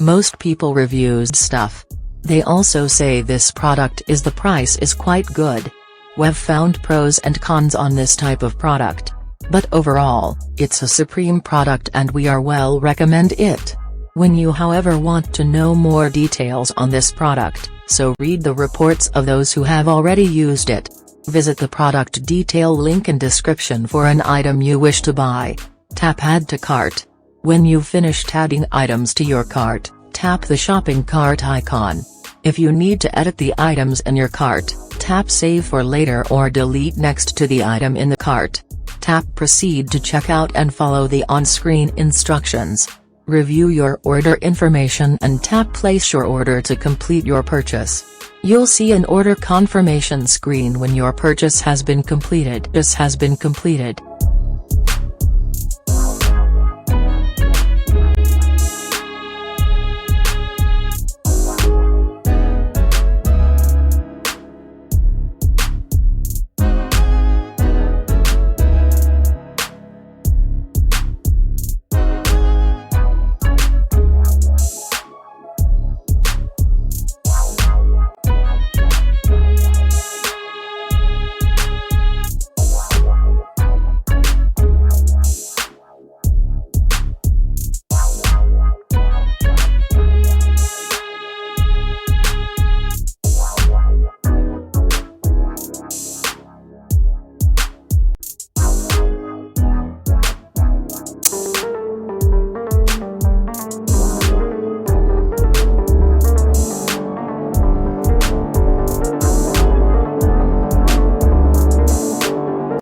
Most people reviews stuff. They also say this product is the price is quite good. We've found pros and cons on this type of product. But overall, it's a supreme product and we are well recommend it. When you however want to know more details on this product, so read the reports of those who have already used it. Visit the product detail link in description for an item you wish to buy. Tap add to cart. When you've finished adding items to your cart, tap the shopping cart icon. If you need to edit the items in your cart, tap save for later or delete next to the item in the cart. Tap proceed to checkout and follow the on-screen instructions. Review your order information and tap place your order to complete your purchase. You'll see an order confirmation screen when your purchase has been completed.